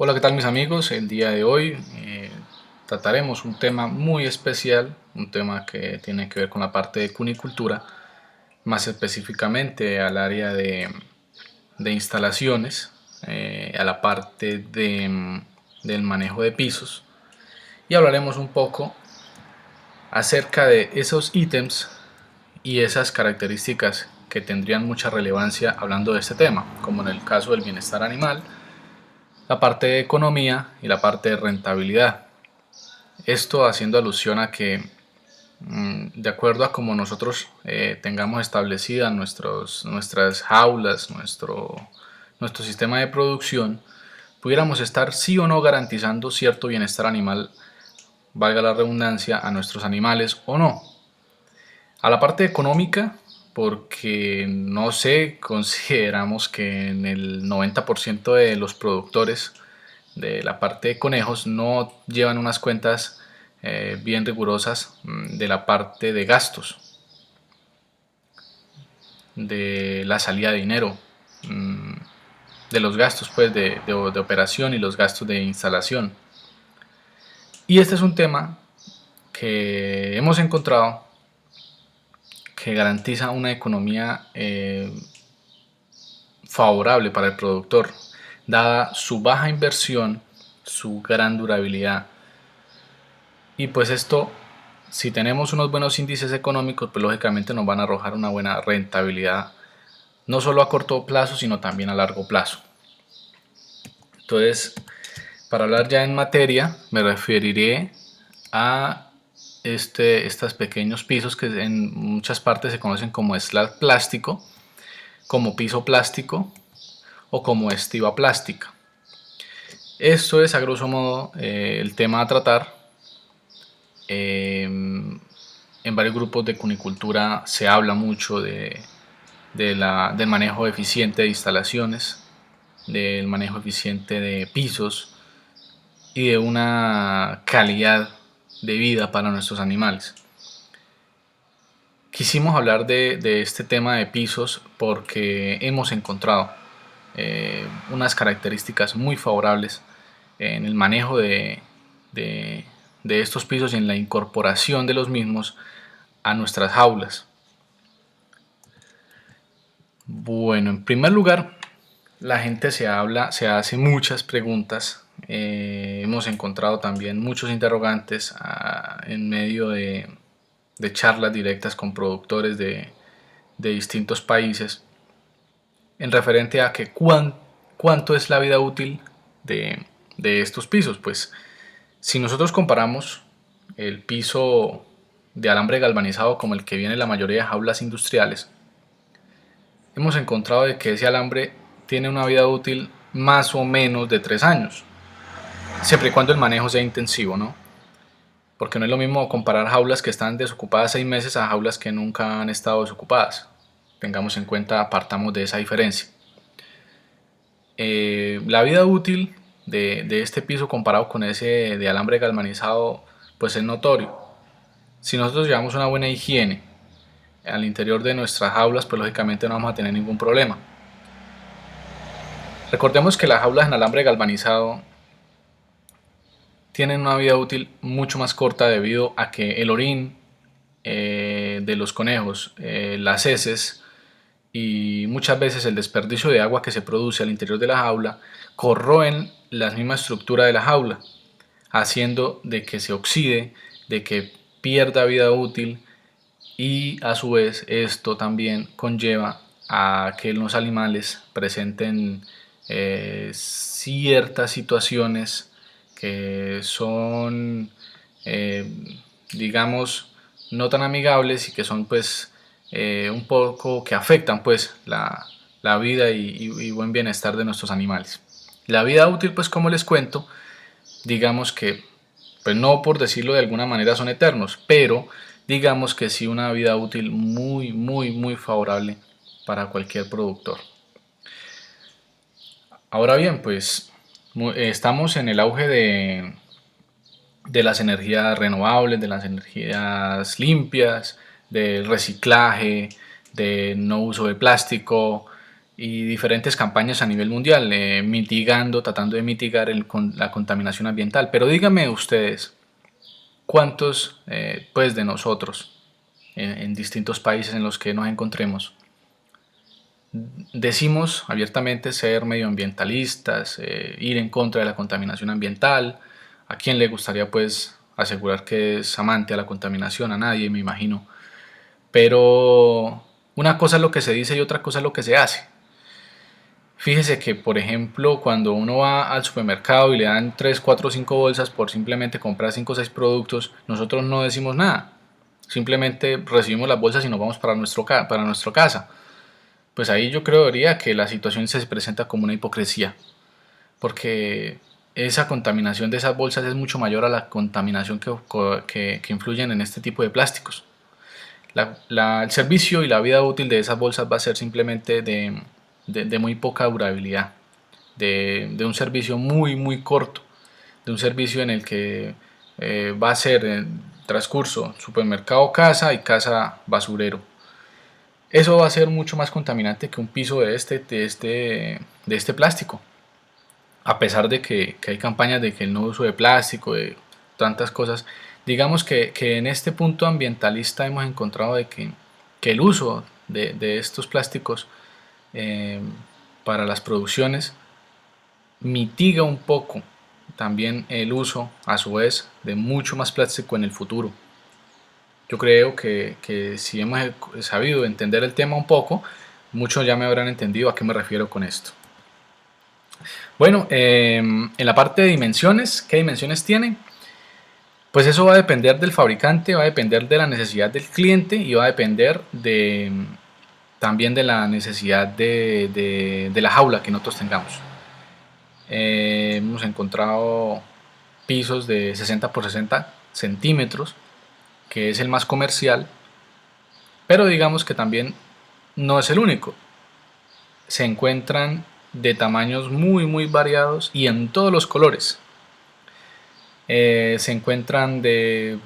Hola, ¿qué tal mis amigos? El día de hoy trataremos un tema muy especial, un tema que tiene que ver con la parte de cunicultura, más específicamente al área de instalaciones, a la parte del manejo de pisos, y hablaremos un poco acerca de esos ítems y esas características que tendrían mucha relevancia hablando de este tema, como en el caso del bienestar animal, la parte de economía y la parte de rentabilidad. Esto haciendo alusión a que, de acuerdo a como nosotros tengamos establecidas nuestras jaulas, nuestro sistema de producción, pudiéramos estar sí o no garantizando cierto bienestar animal, valga la redundancia, a nuestros animales o no. A la parte económica, porque no sé, consideramos que en el 90% de los productores de la parte de conejos no llevan unas cuentas bien rigurosas de la parte de gastos, de la salida de dinero, de los gastos pues de operación y los gastos de instalación. Y este es un tema que hemos encontrado que garantiza una economía favorable para el productor, dada su baja inversión, su gran durabilidad. Y pues esto, si tenemos unos buenos índices económicos, pues lógicamente nos van a arrojar una buena rentabilidad, no solo a corto plazo, sino también a largo plazo. Entonces, para hablar ya en materia, me referiré a estos pequeños pisos que en muchas partes se conocen como slab plástico, como piso plástico o como estiva plástica. Esto es a grosso modo el tema a tratar. En varios grupos de cunicultura se habla mucho del manejo eficiente de instalaciones, del manejo eficiente de pisos y de una calidad de vida para nuestros animales. Quisimos hablar de este tema de pisos porque hemos encontrado unas características muy favorables en el manejo de, de estos pisos y en la incorporación de los mismos a nuestras jaulas. Bueno, en primer lugar, la gente se hace muchas preguntas. Hemos encontrado también muchos interrogantes en medio de charlas directas con productores de distintos países en referente a que cuánto es la vida útil de estos pisos. Pues si nosotros comparamos el piso de alambre galvanizado como el que viene en la mayoría de jaulas industriales, hemos encontrado de que ese alambre tiene una vida útil más o menos de 3 años, siempre y cuando el manejo sea intensivo, ¿no? Porque no es lo mismo comparar jaulas que están desocupadas 6 meses a jaulas que nunca han estado desocupadas. Tengamos en cuenta, partamos de esa diferencia. La vida útil de este piso comparado con ese de alambre galvanizado pues es notorio. Si nosotros llevamos una buena higiene al interior de nuestras jaulas, pues lógicamente no vamos a tener ningún problema. Recordemos que las jaulas en alambre galvanizado tienen una vida útil mucho más corta debido a que el orín de los conejos, las heces y muchas veces el desperdicio de agua que se produce al interior de la jaula corroen la misma estructura de la jaula, haciendo de que se oxide, de que pierda vida útil, y a su vez esto también conlleva a que los animales presenten ciertas situaciones que son digamos no tan amigables y que son pues un poco que afectan pues la vida y buen bienestar de nuestros animales. La vida útil, pues como les cuento, digamos que pues no por decirlo de alguna manera son eternos, pero digamos que sí una vida útil muy favorable para cualquier productor. Ahora bien, pues estamos en el auge de las energías renovables, de las energías limpias, del reciclaje, del no uso de plástico y diferentes campañas a nivel mundial, tratando de mitigar la contaminación ambiental. Pero díganme ustedes, ¿cuántos pues de nosotros en distintos países en los que nos encontremos decimos abiertamente ser medioambientalistas, ir en contra de la contaminación ambiental? ¿A quién le gustaría pues asegurar que es amante a la contaminación? A nadie, me imagino. Pero una cosa es lo que se dice y otra cosa es lo que se hace. Fíjese que, por ejemplo, cuando uno va al supermercado y le dan 3 4 5 bolsas por simplemente comprar 5 o 6 productos, nosotros no decimos nada. Simplemente recibimos las bolsas y nos vamos para nuestra casa. Pues ahí yo creería que la situación se presenta como una hipocresía, porque esa contaminación de esas bolsas es mucho mayor a la contaminación que influyen en este tipo de plásticos. El servicio y la vida útil de esas bolsas va a ser simplemente de muy poca durabilidad, de un servicio muy corto, de un servicio en el que va a ser transcurso supermercado casa y casa basurero. Eso va a ser mucho más contaminante que un piso de este plástico, a pesar de que hay campañas de que el no uso de plástico, de tantas cosas. Digamos que en este punto ambientalista hemos encontrado que el uso de estos plásticos eh, para las producciones mitiga un poco también el uso, a su vez, de mucho más plástico en el futuro. Yo creo que si hemos sabido entender el tema un poco, muchos ya me habrán entendido a qué me refiero con esto. Bueno, en la parte de dimensiones, ¿qué dimensiones tienen? Pues eso va a depender del fabricante, va a depender de la necesidad del cliente y va a depender también de la necesidad de la jaula que nosotros tengamos. Hemos encontrado pisos de 60 por 60 centímetros, que es el más comercial, pero digamos que también no es el único. Se encuentran de tamaños muy variados y en todos los colores. Se encuentran de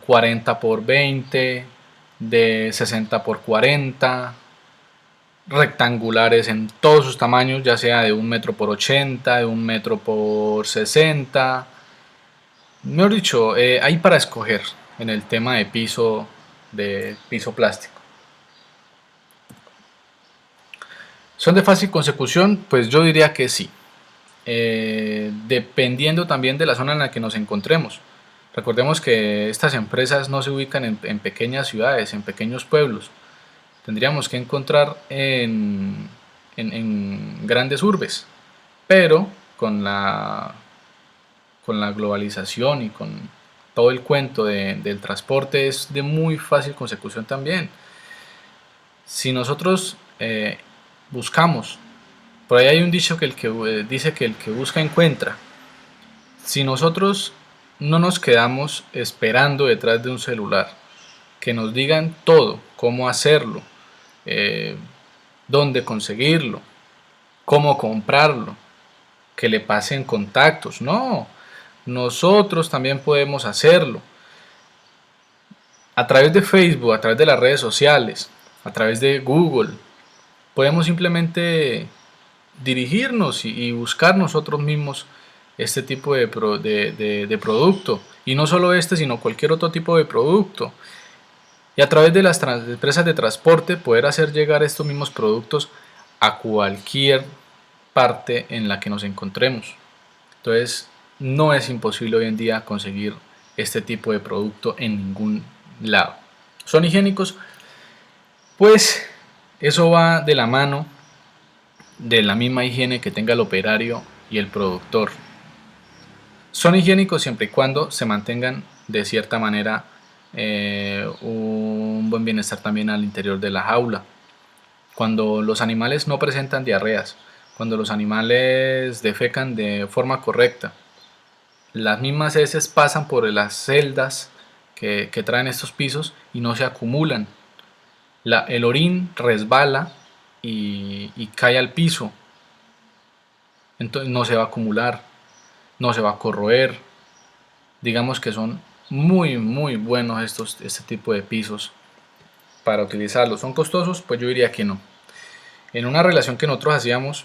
40 por 20, de 60 por 40, rectangulares en todos sus tamaños, ya sea de 1 metro por 80, de 1 metro por 60. Mejor dicho, hay para escoger en el tema de piso plástico. ¿Son de fácil consecución? Pues yo diría que sí. Dependiendo también de la zona en la que nos encontremos. Recordemos que estas empresas no se ubican en pequeñas ciudades, en pequeños pueblos. Tendríamos que encontrar en grandes urbes, pero con la globalización y con todo el cuento del transporte es de muy fácil consecución también. Si nosotros buscamos, por ahí hay un dicho que dice que el que busca encuentra. Si nosotros no nos quedamos esperando detrás de un celular, que nos digan todo, cómo hacerlo, eh, dónde conseguirlo, cómo comprarlo, que le pasen contactos, no, nosotros también podemos hacerlo. A través de Facebook, a través de las redes sociales, a través de Google, podemos simplemente dirigirnos y buscar nosotros mismos este tipo de producto. Y no solo este, sino cualquier otro tipo de producto. Y a través de las empresas de transporte poder hacer llegar estos mismos productos a cualquier parte en la que nos encontremos. Entonces, no es imposible hoy en día conseguir este tipo de producto en ningún lado. ¿Son higiénicos? Pues eso va de la mano de la misma higiene que tenga el operario y el productor. Son higiénicos siempre y cuando se mantengan de cierta manera un buen bienestar también al interior de la jaula. Cuando los animales no presentan diarreas, cuando los animales defecan de forma correcta, las mismas heces pasan por las celdas que traen estos pisos y no se acumulan. El orín resbala y cae al piso, entonces no se va a acumular, no se va a corroer. Digamos que son muy buenos este tipo de pisos para utilizarlos. ¿Son costosos? Pues yo diría que no. En una relación que nosotros hacíamos,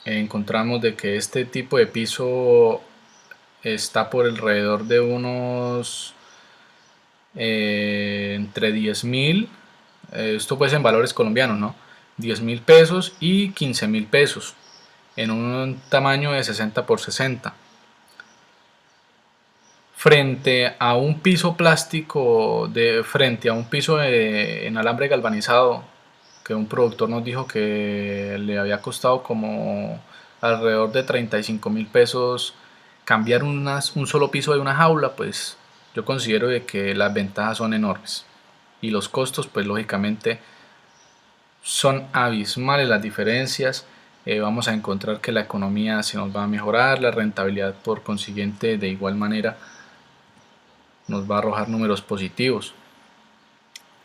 encontramos de que este tipo de piso está por alrededor de unos entre 10.000, esto pues en valores colombianos, ¿no? 10.000 pesos y 15.000 pesos en un tamaño de 60 por 60, frente a un piso plástico, frente a un piso en alambre galvanizado, que un productor nos dijo que le había costado como alrededor de 35.000 pesos cambiar un solo piso de una jaula. Pues yo considero de que las ventajas son enormes y los costos pues lógicamente son abismales las diferencias. Vamos a encontrar que la economía se nos va a mejorar, la rentabilidad por consiguiente de igual manera nos va a arrojar números positivos.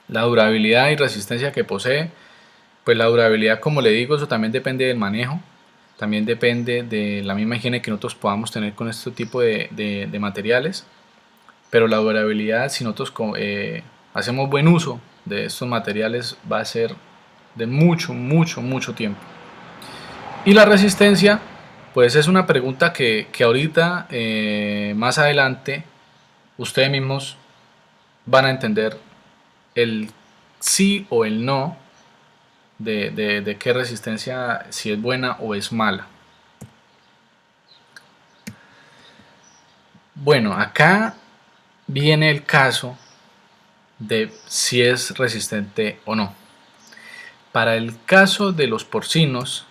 La durabilidad y resistencia que posee, pues la durabilidad, como le digo, eso también depende del manejo, también depende de la misma higiene que nosotros podamos tener con este tipo de materiales, pero la durabilidad, si nosotros hacemos buen uso de estos materiales, va a ser de mucho, mucho, mucho tiempo. Y la resistencia, pues es una pregunta que ahorita, más adelante, ustedes mismos van a entender el sí o el no de qué resistencia, si es buena o es mala. Bueno, acá viene el caso de si es resistente o no. Para el caso de los porcinos,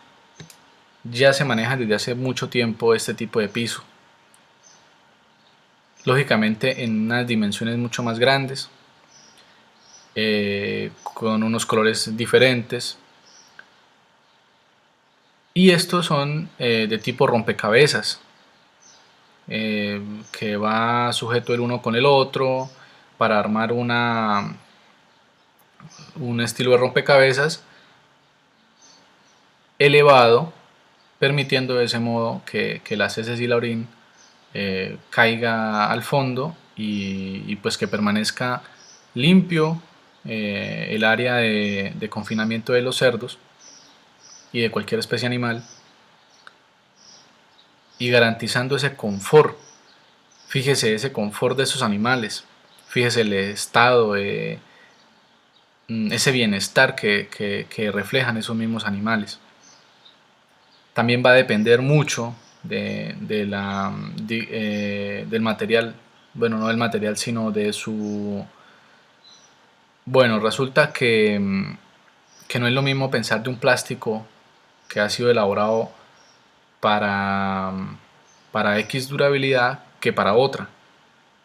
ya se maneja desde hace mucho tiempo este tipo de piso. Lógicamente en unas dimensiones mucho más grandes, con unos colores diferentes. Y estos son de tipo rompecabezas, que va sujeto el uno con el otro para armar un estilo de rompecabezas elevado, permitiendo de ese modo que las heces y la orina caiga al fondo y pues que permanezca limpio el área de confinamiento de los cerdos y de cualquier especie animal, y garantizando ese confort. Fíjese ese confort de esos animales, fíjese el estado, ese bienestar que reflejan esos mismos animales. También va a depender mucho del material, bueno, no del material, sino de su... Bueno, resulta que no es lo mismo pensar de un plástico que ha sido elaborado para, para X durabilidad que para otra.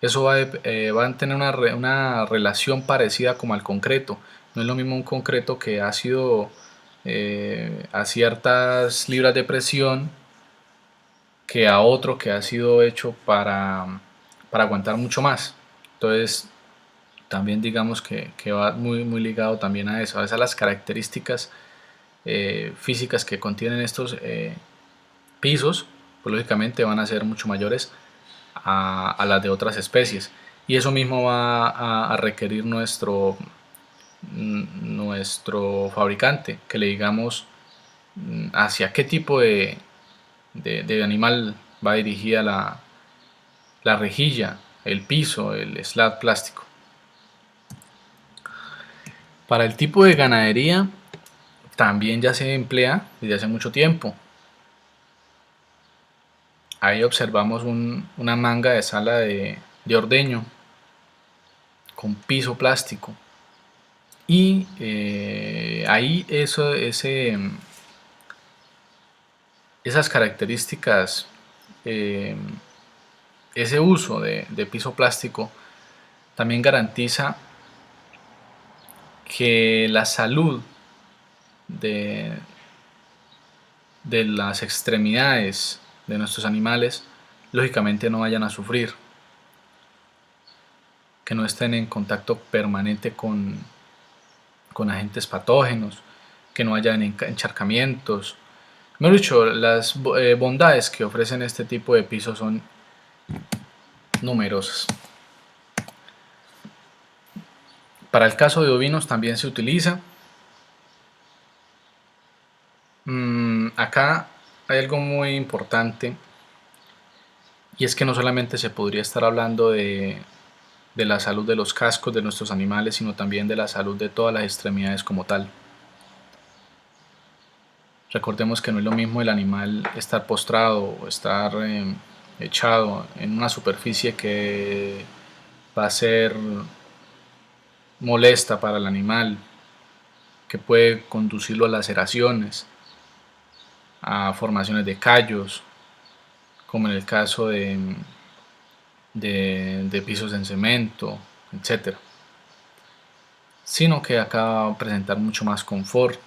Eso va a tener una relación parecida como al concreto. No es lo mismo un concreto que ha sido a ciertas libras de presión que a otro que ha sido hecho para aguantar mucho más. Entonces, también digamos que va muy, muy ligado también a eso, a esas las características físicas que contienen estos pisos, pues lógicamente van a ser mucho mayores a las de otras especies. Y eso mismo va a requerir nuestro fabricante, que le digamos hacia qué tipo de animal va dirigida la rejilla, el piso, el slab plástico. Para el tipo de ganadería también ya se emplea desde hace mucho tiempo. Ahí observamos una manga de sala de ordeño con piso plástico. Y ahí esas características, eh, ese uso de piso plástico también garantiza que la salud de, de las extremidades de nuestros animales lógicamente no vayan a sufrir, que no estén en contacto permanente con agentes patógenos, que no hayan encharcamientos. Mejor dicho, las bondades que ofrecen este tipo de pisos son numerosas. Para el caso de ovinos también se utiliza. Acá hay algo muy importante, y es que no solamente se podría estar hablando de la salud de los cascos de nuestros animales, sino también de la salud de todas las extremidades como tal. Recordemos que no es lo mismo el animal estar postrado o estar echado en una superficie que va a ser molesta para el animal, que puede conducirlo a laceraciones, a formaciones de callos, como en el caso de pisos en cemento, etcétera, sino que acá va a presentar mucho más confort,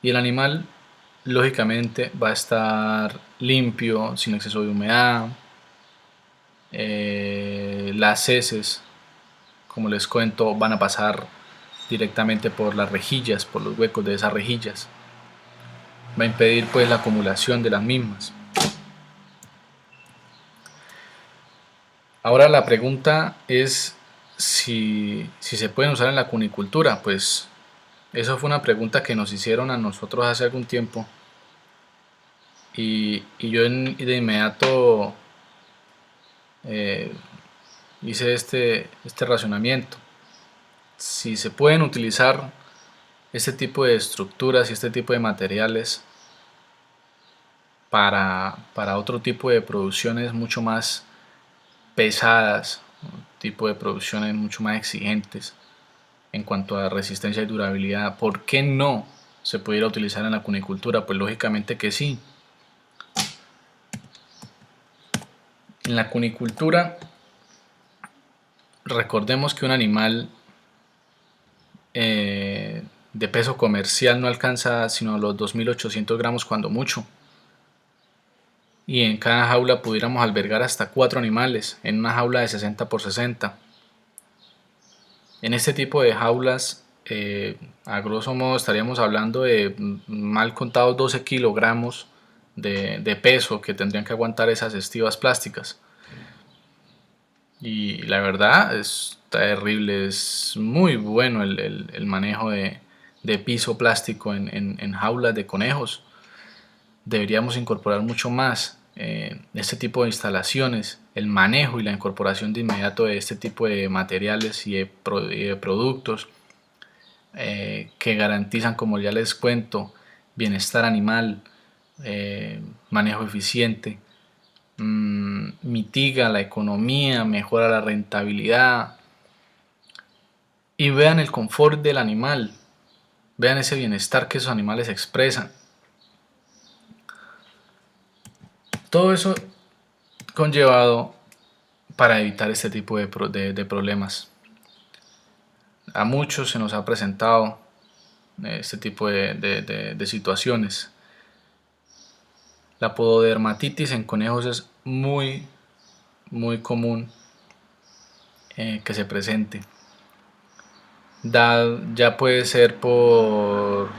y el animal lógicamente va a estar limpio, sin exceso de humedad. Las heces, como les cuento, van a pasar directamente por las rejillas, por los huecos de esas rejillas. Va a impedir pues la acumulación de las mismas. Ahora la pregunta es si se pueden usar en la cunicultura. Pues eso fue una pregunta que nos hicieron a nosotros hace algún tiempo, y yo de inmediato eh, hice este razonamiento. Si se pueden utilizar este tipo de estructuras y este tipo de materiales para otro tipo de producciones mucho más pesadas, tipo de producciones mucho más exigentes en cuanto a resistencia y durabilidad, ¿por qué no se pudiera utilizar en la cunicultura? Pues lógicamente que sí. En la cunicultura, recordemos que un animal de peso comercial no alcanza sino los 2.800 gramos cuando mucho, y en cada jaula pudiéramos albergar hasta 4 animales en una jaula de 60 por 60. En este tipo de jaulas, a grosso modo estaríamos hablando de mal contados 12 kilogramos de peso que tendrían que aguantar esas estivas plásticas. Y la verdad es terrible, es muy bueno el manejo de piso plástico en jaulas de conejos. Deberíamos incorporar mucho más este tipo de instalaciones, el manejo y la incorporación de inmediato de este tipo de materiales y de productos que garantizan, como ya les cuento, bienestar animal, manejo eficiente, mitiga la economía, mejora la rentabilidad, y vean el confort del animal, vean ese bienestar que esos animales expresan. Todo eso conllevado para evitar este tipo de problemas. A muchos se nos ha presentado este tipo de situaciones. La pododermatitis en conejos es muy común que se presente. Ya puede ser por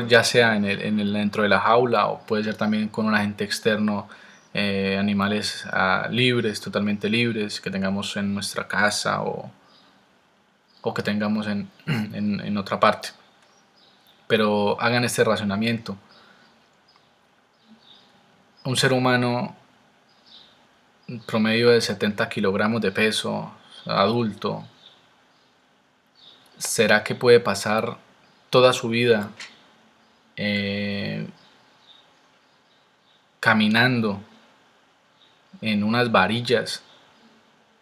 ya sea dentro de la jaula, o puede ser también con un agente externo, animales libres, totalmente libres, que tengamos en nuestra casa o que tengamos en otra parte. Pero hagan este razonamiento. Un ser humano promedio de 70 kilogramos de peso, adulto, ¿será que puede pasar toda su vida eh, caminando en unas varillas,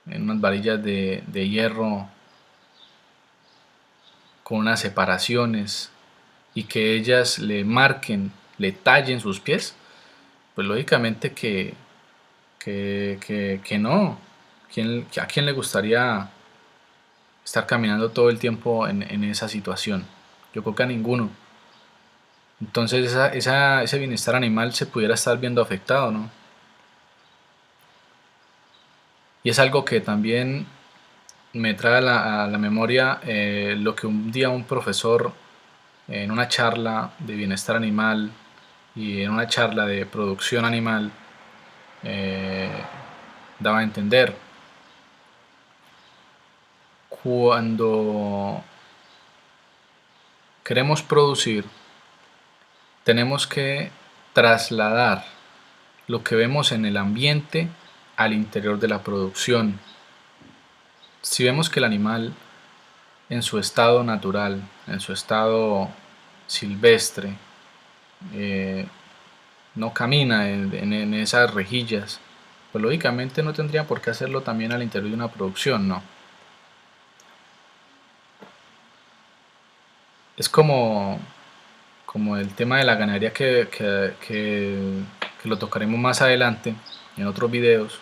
de hierro con unas separaciones, y que ellas le marquen, le tallen sus pies? Pues lógicamente que no. ¿A quién le gustaría estar caminando todo el tiempo en esa situación? Yo creo que a ninguno. Entonces ese bienestar animal se pudiera estar viendo afectado, ¿no? Y es algo que también me trae a la memoria lo que un día un profesor, en una charla de bienestar animal y en una charla de producción animal, eh, daba a entender. Cuando queremos producir, tenemos que trasladar lo que vemos en el ambiente al interior de la producción. Si vemos que el animal en su estado natural, en su estado silvestre, eh, no camina en esas rejillas, pues lógicamente no tendría por qué hacerlo también al interior de una producción, ¿no? Es como el tema de la ganadería que lo tocaremos más adelante en otros videos,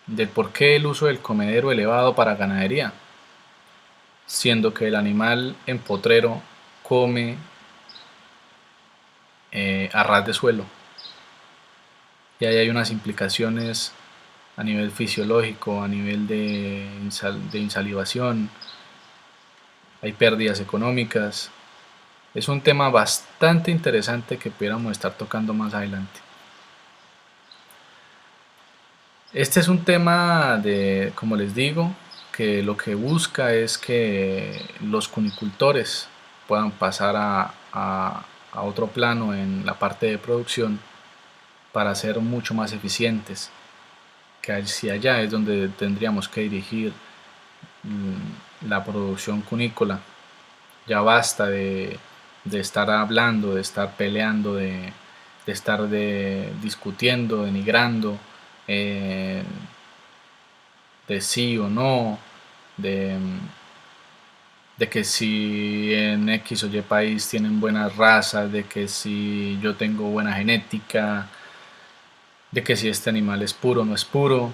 del por qué el uso del comedero elevado para ganadería, siendo que el animal en potrero come a ras de suelo. Y ahí hay unas implicaciones a nivel fisiológico, a nivel de insalivación, hay pérdidas económicas. Es un tema bastante interesante que pudiéramos estar tocando más adelante. Este es un tema de, como les digo, que lo que busca es que los cunicultores puedan pasar a otro plano en la parte de producción para ser mucho más eficientes, que hacia allá es donde tendríamos que dirigir la producción cunícola. Ya basta de estar hablando, de estar peleando, de estar discutiendo, denigrando, eh, de sí o no, de, de que si en X o Y país tienen buenas razas, de que si yo tengo buena genética, de que si este animal es puro o no es puro.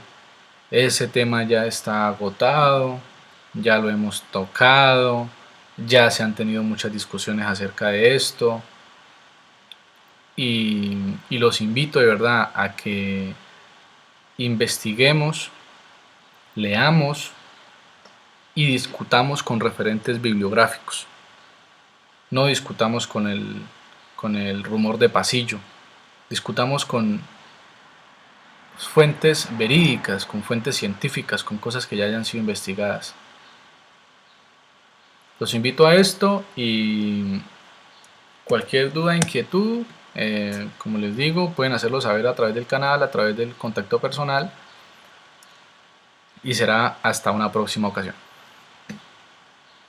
Ese tema ya está agotado, ya lo hemos tocado, ya se han tenido muchas discusiones acerca de esto y los invito de verdad a que investiguemos, leamos y discutamos con referentes bibliográficos. No discutamos con el rumor de pasillo, discutamos con fuentes verídicas, con fuentes científicas, con cosas que ya hayan sido investigadas. Los invito a esto y cualquier duda, inquietud, como les digo, pueden hacerlo saber a través del canal, a través del contacto personal y será hasta una próxima ocasión.